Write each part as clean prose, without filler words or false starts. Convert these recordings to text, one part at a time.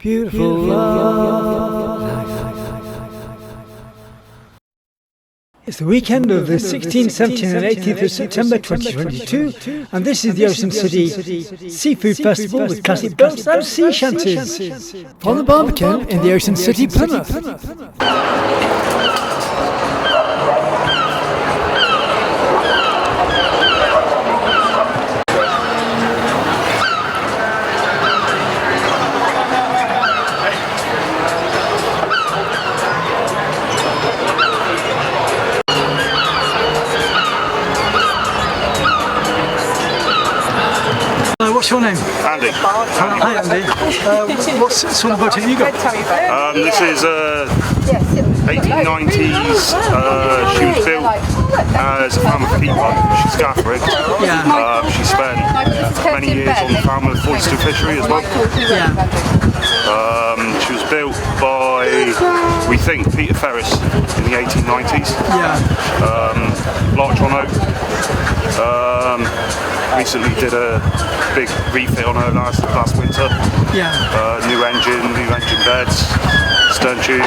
Beautiful life. It's the weekend of the 16th, 17th and 18th of September 2022, and this is the Ocean City Seafood Festival with classic boats and sea shanties on the Barbican in the Ocean City, Plymouth. What's your name? Andy. Hi Andy. What sort of boat have you got? This is 1890s. She was built as a farm of people. She's Gaffers. Yeah. She spent many years on the farm of oyster fishery as well. Yeah. She was built by, we think, Peter Ferris in the 1890s. Yeah. Large on oak. Recently did a big refit on her last winter. Yeah. New engine beds, stern tube,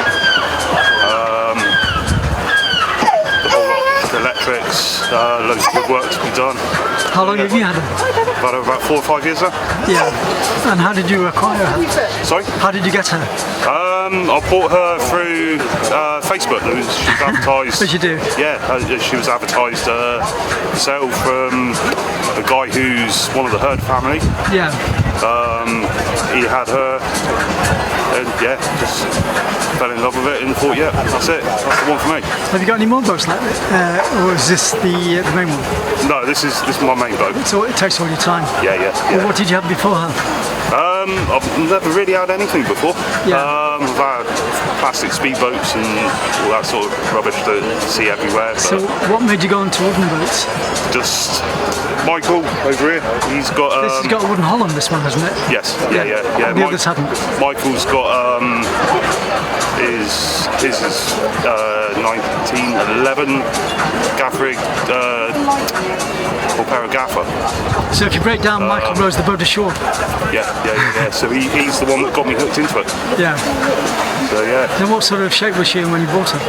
the whole lot, electrics, loads of good work to be done. How long have you had her? About 4 or 5 years now. Yeah. And how did you acquire her? Sorry? How did you get her? I bought her through Facebook. She was advertised. What did you do? Yeah, she was advertised sale from a guy who's one of the Herd family. Yeah. He had her, and yeah, just fell in love with it and thought, yeah, that's it. That's the one for me. Have you got any more boats like this, or is this the main one? No, this is my main boat. So it takes all your time. Yeah. Well, what did you have before her? I've never really had anything before. Yeah. I've had plastic speedboats and all that sort of rubbish that you see everywhere. So what made you go into wooden boats? Just Michael over here. He's got. This has got a wooden hull on this one, hasn't it? Yes. Yeah. The others haven't. Michael's got his is 1911 Gaffer. Gaffer. So if you break down, Michael rows the boat ashore. Yeah. So he's the one that got me hooked into it. Yeah. So yeah. Then what sort of shape was she in when you bought her?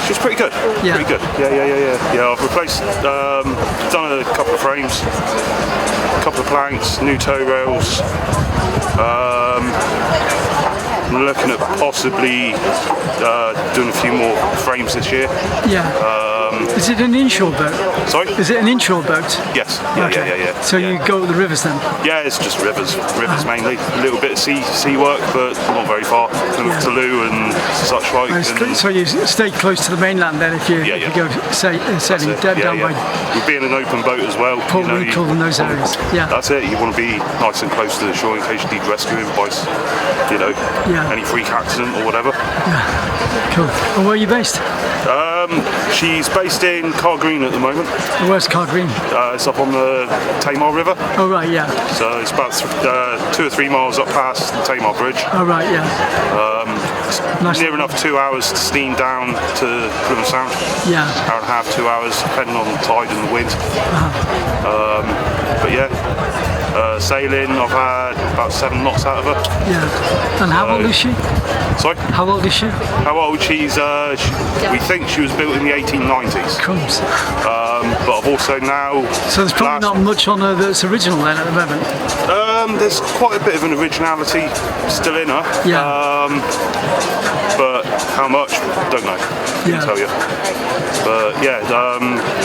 She's pretty good. Yeah. Pretty good. Yeah. I've replaced, done a couple of frames, a couple of planks, new tow rails. I'm looking at possibly doing a few more frames this year. Yeah. Is it an inshore boat? Sorry? Is it an inshore boat? Yes. Okay. Yeah. So you go the rivers then? Yeah, it's just rivers mainly. A little bit of sea work, but not very far. Toulouse and such like. So you stay close to the mainland then if you go sailing down by... We'll be in an open boat as well. Puerto Rico and those areas. Yeah. That's it. You want to be nice and close to the shore in case you need rescuing by, any freak accident or whatever. Yeah. Cool. And where are you based? She's based in Car Green at the moment. Where's Car Green? It's up on the Tamar River. Oh right, yeah. So it's about 2 or 3 miles up past the Tamar Bridge. Oh right, yeah. Nice. Near enough 2 hours to steam down to Plymouth Sound. Yeah. Hour and a half, 2 hours, depending on the tide and the wind. But yeah, sailing, I've had about 7 knots out of her. Yeah. And how old is she? Sorry? How old is she? How old? She's, we think she was built in the 1890s. Crumbs. But I've also now... So there's probably not much on her that's original then at the moment? There's quite a bit of an originality still in her. Yeah. But how much? Don't know. Can't tell you. But yeah,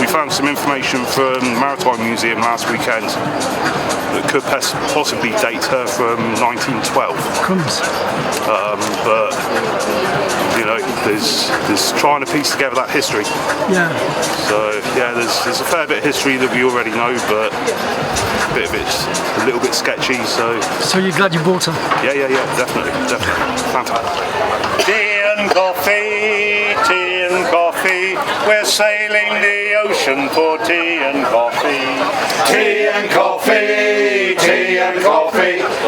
we found some information from the Maritime Museum last weekend that could possibly date her from 1912. Crumbs. But there's trying to piece together that history. Yeah. So yeah, there's a fair bit of history that we already know, but a little bit sketchy. So you're glad you bought her? Yeah, definitely. Fantastic. Tea and coffee, we're sailing the ocean for tea and coffee. Tea and coffee,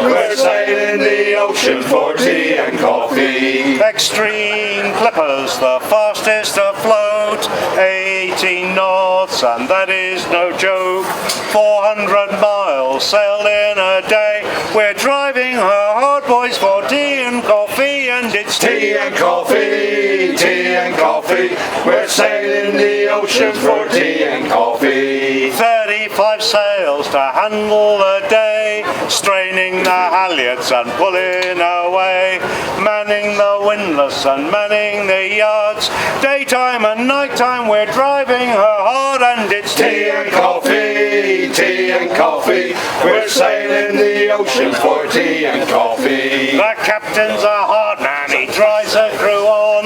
we're sailing the ocean for tea and coffee. Extreme clippers, the fastest afloat, 18 knots, and that is no joke. 400 miles sailed in a day, we're driving her hard boys for tea and coffee. coffee, and it's tea and coffee, tea and coffee. We're sailing the ocean for tea and coffee. 35 sails to handle the day, straining the halyards and pulling away, manning the windlass and manning the yards. Daytime and nighttime we're driving her hard, and it's tea and coffee, tea and coffee. We're sailing the ocean for tea and coffee. The captain's a hard man, he drives her crew on.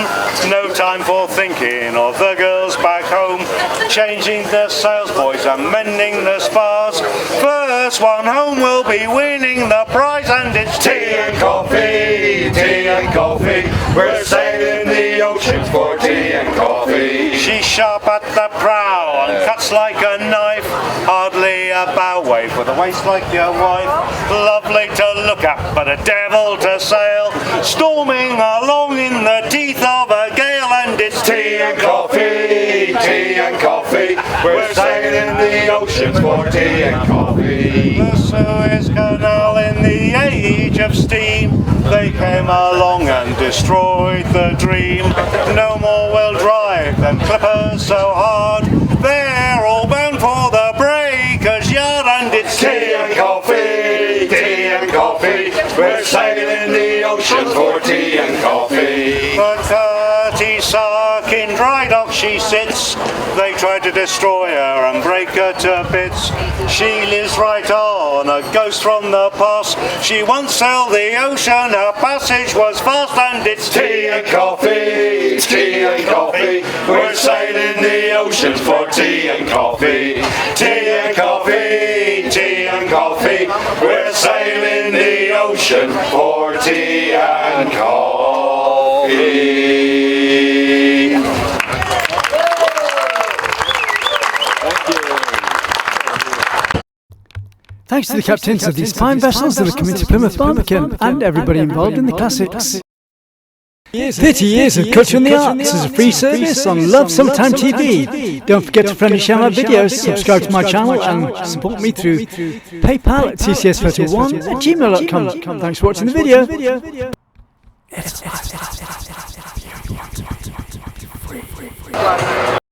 No time for thinking of the girls back home, changing the sails, boys, and mending the spars. First one home will be winning the prize, and it's tea and coffee, tea and coffee. We're sailing the ocean for tea and coffee. She's sharp at the prow and cuts like a knife, hardly a bow wave with a waist like your wife. Lovely to look at, but a devil to sail, storming along in the teeth of a gale, and it's tea and coffee, tea and coffee. We're sailing the oceans for tea and coffee. The Suez Canal in the age of steam, they came along and destroyed the dream. No more will drive them clippers so hard, they're all bound for the breakers' yard, and it's tea and coffee, tea and coffee. We're sailing the oceans for tea and coffee. The Curtis Sark in dry dock she sits, they tried to destroy her and break her to bits. She lives right on, a ghost from the past. She once sailed the ocean, her passage was fast, and it's tea and coffee, tea and coffee. We're sailing the oceans for tea and coffee. Tea and coffee, tea and coffee. We're sailing the ocean for tea and coffee. Thanks to the captains of these fine vessels that are coming to Plymouth Barbican and everybody involved in the classics. 30 years of culture and the arts as a free service on Love Sometime TV. Don't forget to friendly share my videos, subscribe to my channel and support me through PayPal at tcsphoto1@gmail.com. Thanks for watching the video. It's